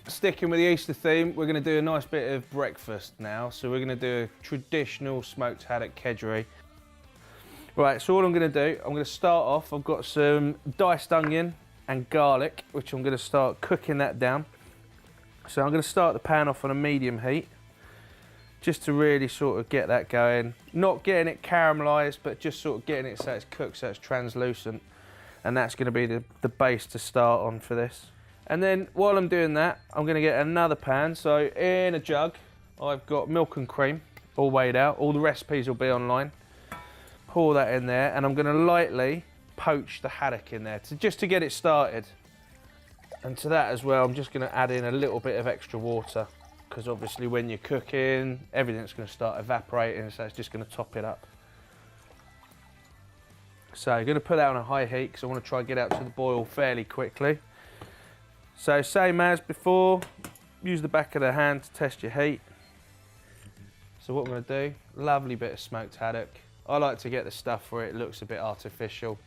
sticking with the Easter theme, we're going to do a nice bit of breakfast now. So we're going to do a traditional smoked haddock Kedgeree. Right, so all I'm going to do, I'm going to start off, I've got some diced onion and garlic, which I'm going to start cooking that down. So I'm going to start the pan off on a medium heat, just to really sort of get that going. Not getting it caramelised, but just sort of getting it so it's cooked, so it's translucent. And that's going to be the base to start on for this. And then while I'm doing that, I'm going to get another pan. So in a jug, I've got milk and cream all weighed out. All the recipes will be online. Pour that in there, and I'm going to lightly poach the haddock in there just to get it started. And to that as well, I'm just going to add in a little bit of extra water, because obviously when you're cooking, everything's going to start evaporating, so it's just going to top it up. So you're going to put that on a high heat because I want to try and get out to the boil fairly quickly. So same as before, use the back of the hand to test your heat. So what I'm going to do, lovely bit of smoked haddock. I like to get the stuff where it looks a bit artificial.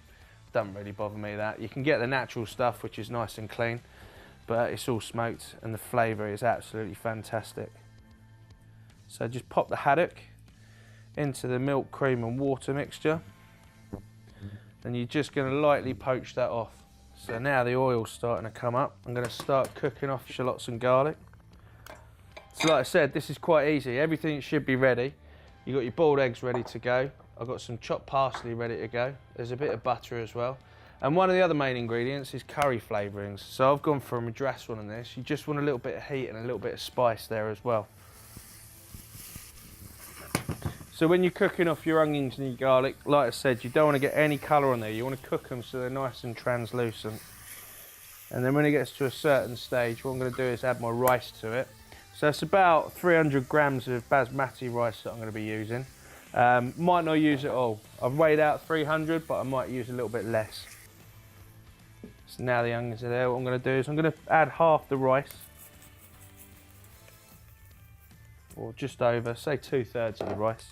Doesn't really bother me that. You can get the natural stuff, which is nice and clean, but it's all smoked and the flavour is absolutely fantastic. So just pop the haddock into the milk, cream and water mixture, and you're just going to lightly poach that off. So now the oil's starting to come up, I'm going to start cooking off shallots and garlic. So like I said, this is quite easy. Everything should be ready. You've got your boiled eggs ready to go. I've got some chopped parsley ready to go. There's a bit of butter as well. And one of the other main ingredients is curry flavourings. So I've gone for a madras one on this. You just want a little bit of heat and a little bit of spice there as well. So when you're cooking off your onions and your garlic, like I said, you don't want to get any colour on there. You want to cook them so they're nice and translucent. And then when it gets to a certain stage, what I'm going to do is add my rice to it. So it's about 300 grams of basmati rice that I'm going to be using. Might not use it all. I've weighed out 300, but I might use a little bit less. So now the onions are there, what I'm going to do is I'm going to add half the rice. Or just over, say 2/3 of the rice.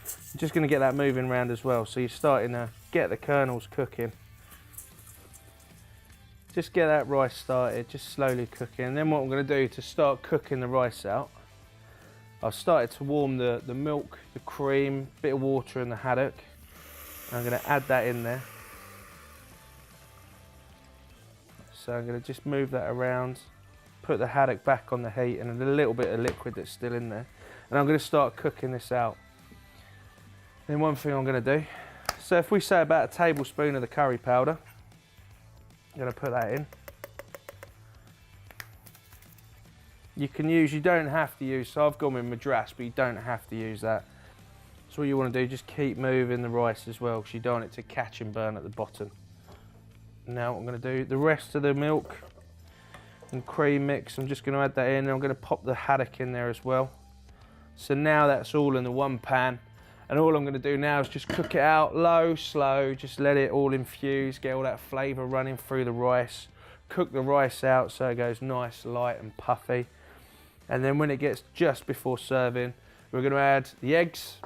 I'm just going to get that moving around as well. So you're starting to get the kernels cooking. Just get that rice started, just slowly cooking. And then what I'm going to do to start cooking the rice out, I've started to warm the milk, the cream, bit of water and the haddock. I'm going to add that in there. So I'm going to just move that around, put the haddock back on the heat and a little bit of liquid that's still in there. And I'm going to start cooking this out. Then one thing I'm going to do, so if we say about a tablespoon of the curry powder, I'm going to put that in. You can use, you don't have to use, so I've gone with madras, but you don't have to use that. So what you want to do, just keep moving the rice as well, because you don't want it to catch and burn at the bottom. Now what I'm going to do, the rest of the milk and cream mix, I'm just going to add that in, and I'm going to pop the haddock in there as well. So now that's all in the one pan, and all I'm going to do now is just cook it out low, slow, just let it all infuse, get all that flavour running through the rice. Cook the rice out so it goes nice, light and puffy. And then when it gets just before serving, we're going to add the eggs.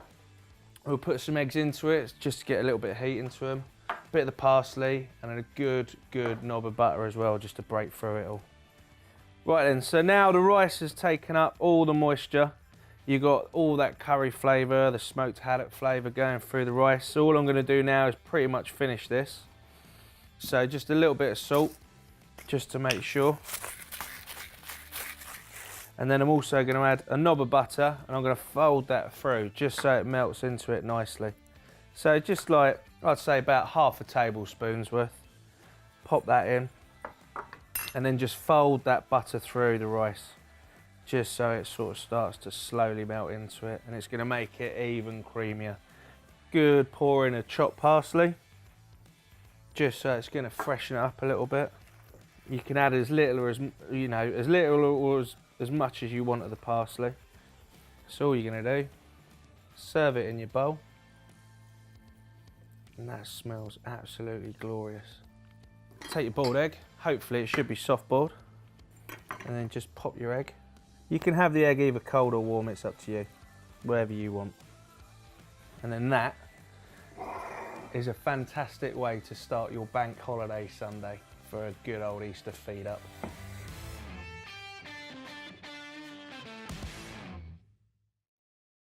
We'll put some eggs into it just to get a little bit of heat into them. A bit of the parsley and a good knob of butter as well, just to break through it all. Right then, so now the rice has taken up all the moisture. You've got all that curry flavour, the smoked haddock flavour going through the rice. So all I'm going to do now is pretty much finish this. So just a little bit of salt, just to make sure. And then I'm also going to add a knob of butter, and I'm going to fold that through just so it melts into it nicely. So just like, I'd say about half a tablespoon's worth. Pop that in, and then just fold that butter through the rice, just so it sort of starts to slowly melt into it, and it's going to make it even creamier. Good pour in of chopped parsley, just so it's going to freshen it up a little bit. You can add as little or as much as you want of the parsley. That's all you're going to do. Serve it in your bowl. And that smells absolutely glorious. Take your boiled egg. Hopefully it should be soft boiled. And then just pop your egg. You can have the egg either cold or warm, it's up to you. Wherever you want. And then that is a fantastic way to start your bank holiday Sunday for a good old Easter feed up.